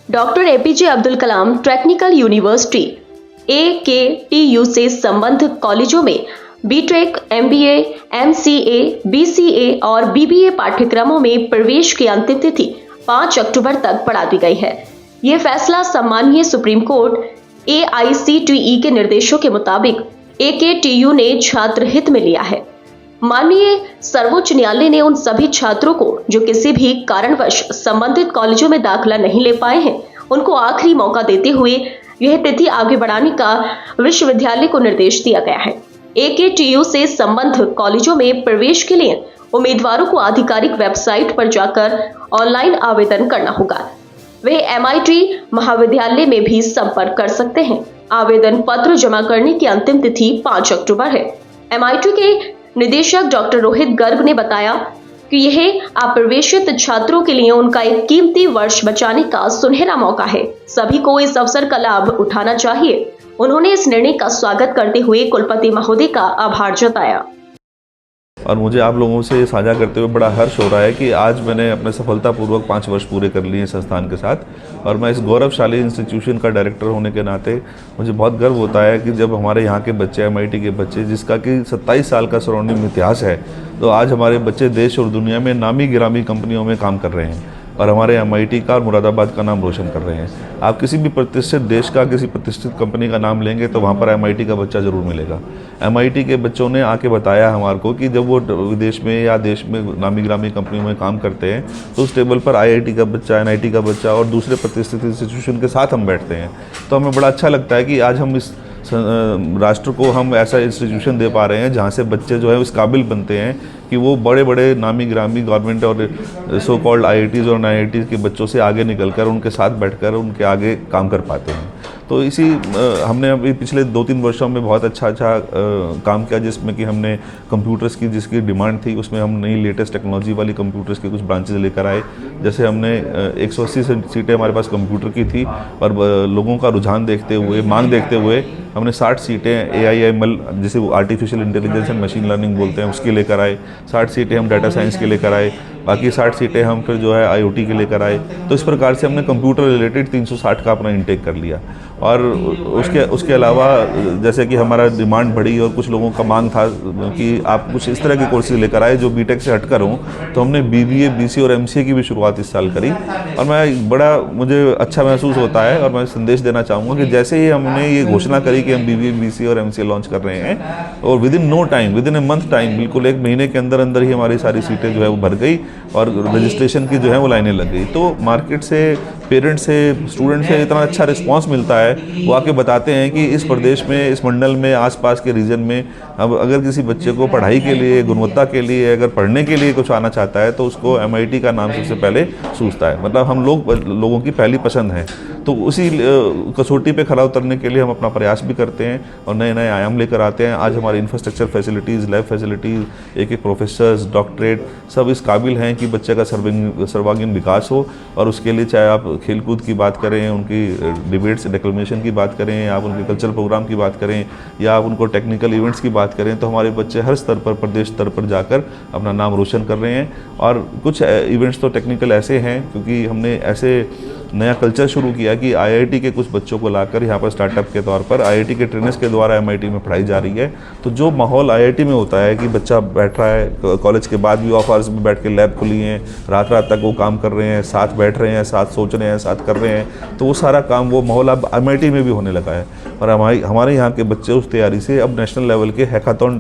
Doctor APJ Abdul Kalam technical university AKTU से संबद्ध कॉलेजों में बीटेक, MBA, MCA, BCA और BBA पाठ्यक्रमों में प्रवेश की अंतिम तिथि 5 अक्टूबर तक बढ़ा दी गई है। ये फैसला सम्माननीय सुप्रीम कोर्ट AICTE के निर्देशों के मुताबिक AKTU ने छात्र हित में लिया है। माननीय सर्वोच्च न्यायालय ने उन सभी छात्रों को जो किसी भी कारणवश संबंधित कॉलेजों में दाखिला नहीं ले पाए हैं, उनको आखिरी मौका देते हुए यह तिथि आगे बढ़ाने का विश्वविद्यालय को निर्देश दिया गया है। AKTU से संबद्ध कॉलेजों में प्रवेश के लिए उम्मीदवारों को आधिकारिक वेबसाइट पर जाकर ऑनलाइन आवेदन करना होगा। वे MIT महाविद्यालय में भी संपर्क कर सकते हैं। आवेदन पत्र जमा करने की अंतिम तिथि 5 अक्टूबर है। MIT के निदेशक डॉक्टर रोहित गर्ग ने बताया कि यह अप्रवेशित छात्रों के लिए उनका एक कीमती वर्ष बचाने का सुनहरा मौका है। सभी को इस अवसर का लाभ उठाना चाहिए। उन्होंने इस निर्णय का स्वागत करते हुए कुलपति महोदय का आभार जताया। और मुझे आप लोगों से साझा करते हुए बड़ा हर्ष हो रहा है कि आज मैंने अपने सफलतापूर्वक 5 वर्ष पूरे कर लिए संस्थान के साथ, और मैं इस गौरवशाली इंस्टीट्यूशन का डायरेक्टर होने के नाते मुझे बहुत गर्व होता है कि जब हमारे यहाँ के बच्चे, MIT के बच्चे, जिसका कि 27 साल का सराउंडिंग इतिहास है, तो आज हमारे बच्चे देश और दुनिया में नामी गिरामी कंपनियों में काम कर रहे हैं और हमारे MIT का और मुरादाबाद का नाम रोशन कर रहे हैं। आप किसी भी प्रतिष्ठित देश का, किसी प्रतिष्ठित कंपनी का नाम लेंगे तो वहाँ पर MIT का बच्चा ज़रूर मिलेगा। MIT के बच्चों ने आके बताया हमारे को कि जब वो विदेश में या देश में नामी गिरामी कंपनियों में काम करते हैं तो उस टेबल पर IIT का बच्चा, NIT का बच्चा और दूसरे प्रतिष्ठित इंस्टीट्यूशन के साथ हम बैठते हैं। तो हमें बड़ा अच्छा लगता है कि आज हम इस राष्ट्र को हम ऐसा इंस्टीट्यूशन दे पा रहे हैं जहाँ से बच्चे जो है इस काबिल बनते हैं कि वो बड़े बड़े नामी गिरामी गवर्नमेंट और सो कॉल्ड IITs और NIITs के बच्चों से आगे निकलकर उनके साथ बैठकर उनके आगे काम कर पाते हैं। तो इसी हमने अभी पिछले 2-3 वर्षों में बहुत अच्छा काम किया, जिसमें कि हमने कंप्यूटर्स की जिसकी डिमांड थी उसमें हम नई लेटेस्ट टेक्नोलॉजी वाली कंप्यूटर्स की कुछ ब्रांचेज लेकर आए। जैसे हमने 180 सीटें हमारे पास कंप्यूटर की थी और लोगों का रुझान देखते हुए, मांग देखते हुए हमने 60 सीटें AI/ML जिसे वो artificial intelligence and machine learning बोलते हैं उसकी लेकर आए। 60 सीटें हम डाटा साइंस के लेकर आए। बाकी 60 सीटें हम फिर जो है IoT के लेकर आए। तो इस प्रकार से हमने कंप्यूटर रिलेटेड 360 का अपना इंटेक कर लिया। और उसके अलावा जैसे कि हमारा डिमांड बढ़ी और कुछ लोगों का मांग था कि आप कुछ इस तरह के कोर्सेज लेकर आए जो बीटेक से हटकर हों, तो हमने BBA, BCA और MCA की भी शुरुआत इस साल करी। और मुझे अच्छा महसूस होता है और मैं संदेश देना चाहूँगा कि जैसे ही हमने ये घोषणा करी कि हम BBA, BCA और MCA लॉन्च कर रहे हैं, और विदिन ए मंथ टाइम, बिल्कुल 1 महीने के अंदर अंदर ही हमारी सारी सीटें जो है वो भर गई और रजिस्ट्रेशन की जो है वो लाइनें लग गई। तो मार्केट से, पेरेंट्स से, स्टूडेंट से इतना अच्छा रिस्पांस मिलता है। वो आके बताते हैं कि इस प्रदेश में, इस मंडल में, आसपास के रीजन में अब अगर किसी बच्चे को पढ़ाई के लिए, गुणवत्ता के लिए, अगर पढ़ने के लिए कुछ आना चाहता है तो उसको MIT का नाम सबसे पहले सूझता है। मतलब हम लोगों की पहली पसंद है। तो उसी कसौटी पे खरा उतरने के लिए हम अपना प्रयास भी करते हैं और नए नए आयाम लेकर आते हैं। आज हमारी इंफ्रास्ट्रक्चर फैसिलिटीज़, लैब फैसिलिटीज़, एक प्रोफेसर्स, डॉक्टरेट सब इस काबिल हैं कि बच्चे का सर्वांगीण विकास हो। और उसके लिए चाहे आप खेलकूद की बात करें, उनकी डिबेट्स, डेक्लेमेशन की बात करें, आप उनके कल्चरल प्रोग्राम की बात करें, या आप उनको टेक्निकल इवेंट्स की बात करें, तो हमारे बच्चे हर स्तर पर, प्रदेश स्तर पर जाकर अपना नाम रोशन कर रहे हैं। और कुछ इवेंट्स तो टेक्निकल ऐसे हैं क्योंकि हमने ऐसे नया कल्चर शुरू किया कि IIT के कुछ बच्चों को लाकर यहाँ पर स्टार्टअप के तौर पर IIT के ट्रेनर्स के द्वारा MIT में पढ़ाई जा रही है। तो जो माहौल IIT में होता है कि बच्चा बैठ रहा है, कॉलेज के बाद भी ऑफ आवर्स में बैठ के लैब खुली हैं, रात रात तक वो काम कर रहे हैं, साथ बैठ रहे हैं, साथ सोच रहे हैं, साथ कर रहे हैं, तो वो सारा काम, वो माहौल अब MIT में भी होने लगा है। और हमारे यहाँ के बच्चे उस तैयारी से अब नेशनल लेवल के हैकाथॉन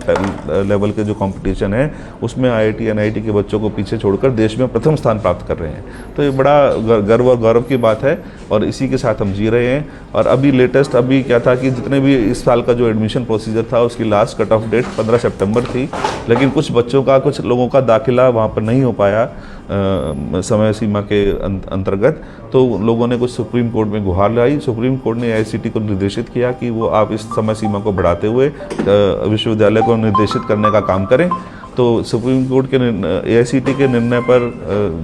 लेवल के जो कॉम्पिटिशन है उसमें IIT NIT के बच्चों को पीछे छोड़कर देश में प्रथम स्थान प्राप्त कर रहे हैं। तो ये बड़ा गर्व और गौरव की बात है और इसी के साथ हम जी रहे हैं। और अभी लेटेस्ट क्या था कि जितने भी इस साल का जो एडमिशन प्रोसीजर था उसकी लास्ट कट ऑफ डेट 15 सितंबर थी, लेकिन कुछ बच्चों का, कुछ लोगों का दाखिला वहाँ पर नहीं हो पाया समय सीमा के अंतर्गत। तो लोगों ने कुछ सुप्रीम कोर्ट में गुहार लाई। सुप्रीम कोर्ट ने AICTE को निर्देशित किया कि वो आप इस समय सीमा को बढ़ाते हुए विश्वविद्यालय को निर्देशित करने का काम करें। तो सुप्रीम कोर्ट के AICTE के निर्णय पर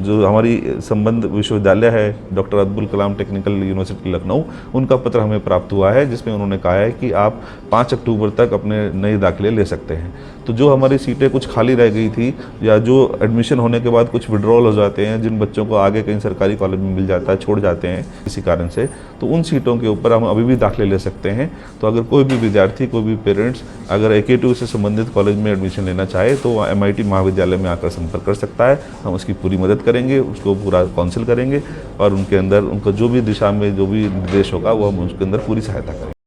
जो हमारी संबंध विश्वविद्यालय है doctor Abdul Kalam technical university Lucknow, उनका पत्र हमें प्राप्त हुआ है जिसमें उन्होंने कहा है कि आप 5 अक्टूबर तक अपने नए दाखिले ले सकते हैं। तो जो हमारी सीटें कुछ खाली रह गई थी या जो एडमिशन होने के बाद कुछ विड्रॉल हो जाते हैं, जिन बच्चों को आगे कहीं सरकारी कॉलेज में मिल जाता है, छोड़ जाते हैं किसी कारण से, तो उन सीटों के ऊपर हम अभी भी दाखिले ले सकते हैं। तो अगर कोई भी विद्यार्थी, कोई भी पेरेंट्स अगर AKTU से संबंधित कॉलेज में एडमिशन लेना चाहे तो MIT महाविद्यालय में आकर संपर्क कर सकता है। हम उसकी पूरी मदद करेंगे, उसको पूरा काउंसिल करेंगे और उनके अंदर उनको जो भी दिशा में जो भी निर्देश होगा वो हम उसके अंदर पूरी सहायता करेंगे।